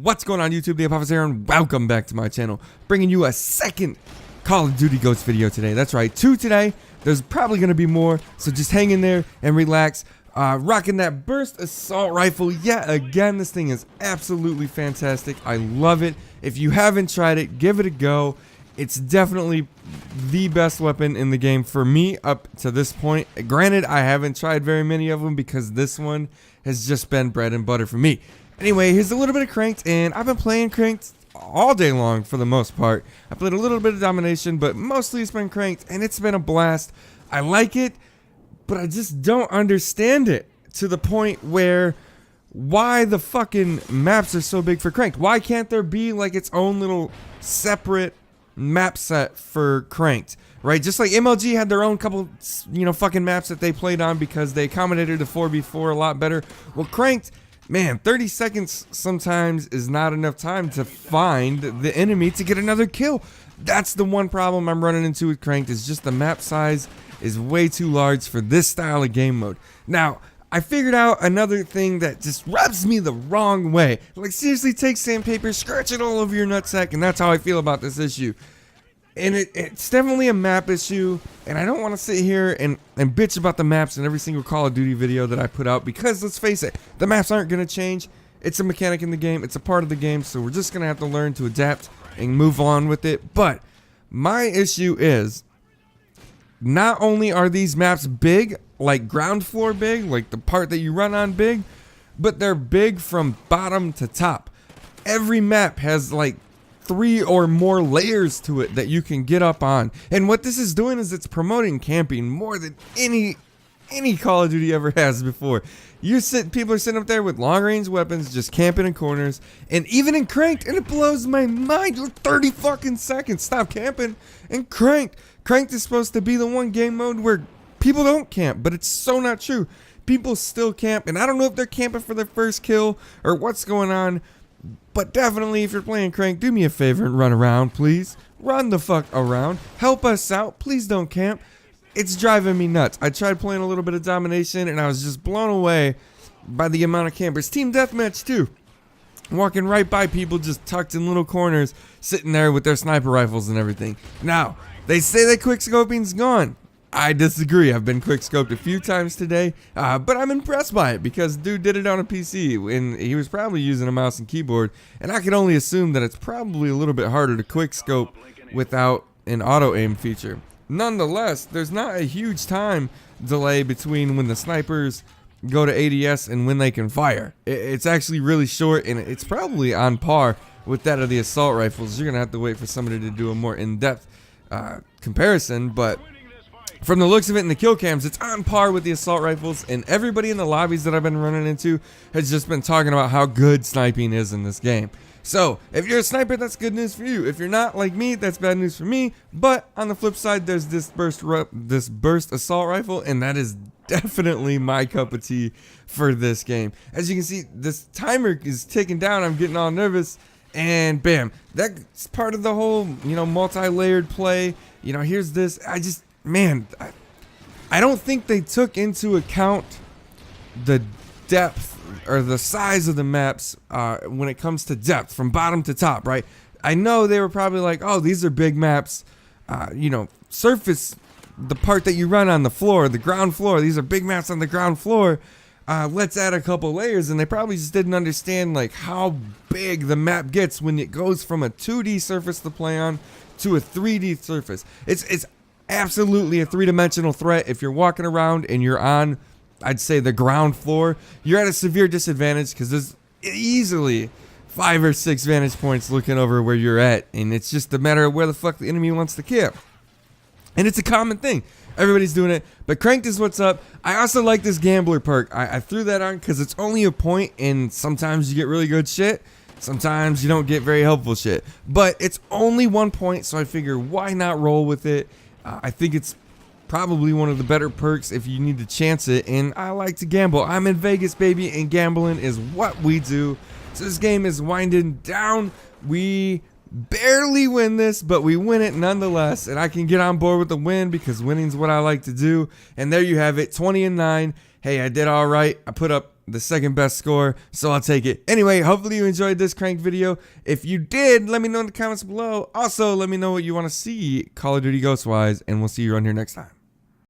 What's going on YouTube? The Apophis here, and welcome back to my channel. Bringing you a second Call of Duty Ghosts video today. That's right, 2 today. There's probably going to be more, so just hang in there and relax. Rocking that burst assault rifle yet again. This thing is absolutely fantastic. I love it. If you haven't tried it, give it a go. It's definitely the best weapon in the game for me up to this point. Granted, I haven't tried very many of them because this one has just been bread and butter for me. Anyway, here's a little bit of Cranked, and I've been playing Cranked all day long for the most part. I played a little bit of Domination, but mostly it's been Cranked, and it's been a blast. I like it, but I just don't understand it to the point where why the fucking maps are so big for Cranked. Why can't there be like its own little separate map set for Cranked, right? Just like MLG had their own couple, fucking maps that they played on because they accommodated the 4v4 a lot better. Well, Cranked, man, 30 seconds sometimes is not enough time to find the enemy to get another kill. That's the one problem I'm running into with Cranked, is just the map size is way too large for this style of game mode. Now, I figured out another thing that just rubs me the wrong way. Like, seriously, take sandpaper, scratch it all over your nutsack, and that's how I feel about this issue. And it's definitely a map issue, and I don't want to sit here and bitch about the maps in every single Call of Duty video that I put out, because let's face it, the maps aren't going to change. It's a mechanic in the game, it's a part of the game, so we're just going to have to learn to adapt and move on with it. But my issue is, not only are these maps big, like ground floor big, like the part that you run on big, but they're big from bottom to top. Every map has like 3 or more layers to it that you can get up on. And what this is doing is it's promoting camping more than any Call of Duty ever has before. People are sitting up there with long range weapons just camping in corners, and even in Cranked, and it blows my mind. 30 fucking seconds, stop camping. And Cranked is supposed to be the one game mode where people don't camp, but it's so not true. People still camp, and I don't know if they're camping for their first kill or what's going on. But definitely, if you're playing Crank, do me a favor and run around, please. Run the fuck around. Help us out. Please don't camp. It's driving me nuts. I tried playing a little bit of Domination, and I was just blown away by the amount of campers. Team Deathmatch, too. Walking right by people just tucked in little corners, sitting there with their sniper rifles and everything. Now, they say that quickscoping's gone. I disagree. I've been quickscoped a few times today, but I'm impressed by it because dude did it on a PC, and he was probably using a mouse and keyboard, and I can only assume that it's probably a little bit harder to quickscope without an auto-aim feature. Nonetheless, there's not a huge time delay between when the snipers go to ADS and when they can fire. It's actually really short, and it's probably on par with that of the assault rifles. You're going to have to wait for somebody to do a more in-depth comparison, but from the looks of it in the kill cams, it's on par with the assault rifles, and everybody in the lobbies that I've been running into has just been talking about how good sniping is in this game. So, if you're a sniper, that's good news for you. If you're not like me, that's bad news for me. But on the flip side, there's this burst assault rifle, and that is definitely my cup of tea for this game. As you can see, this timer is ticking down. I'm getting all nervous, and bam, that's part of the whole, multi-layered play. Here's this. Man, I don't think they took into account the depth or the size of the maps when it comes to depth from bottom to top, right? I know they were probably like, oh, these are big maps, surface, the part that you run on the floor, the ground floor, these are big maps on the ground floor, let's add a couple layers. And they probably just didn't understand like how big the map gets when it goes from a 2D surface to play on to a 3D surface. It's absolutely a three-dimensional threat. If you're walking around and you're on, I'd say, the ground floor, you're at a severe disadvantage because there's easily 5 or 6 vantage points looking over where you're at, and it's just a matter of where the fuck the enemy wants to camp. And it's a common thing. Everybody's doing it, but Cranked is what's up. I also like this gambler perk. I threw that on because it's only a point, and sometimes you get really good shit. Sometimes you don't get very helpful shit. But it's only 1 point, so I figure why not roll with it. I think it's probably one of the better perks if you need to chance it, and I like to gamble. I'm in Vegas, baby, and gambling is what we do. So this game is winding down. We barely win this, but we win it nonetheless, and I can get on board with the win because winning's what I like to do. And there you have it, 20-9. Hey, I did all right. I put up the second best score, so I'll take it. Anyway, hopefully you enjoyed this Crank video. If you did, let me know in the comments below. Also, let me know what you want to see Call of Duty Ghosts wise, and we'll see you around here next time.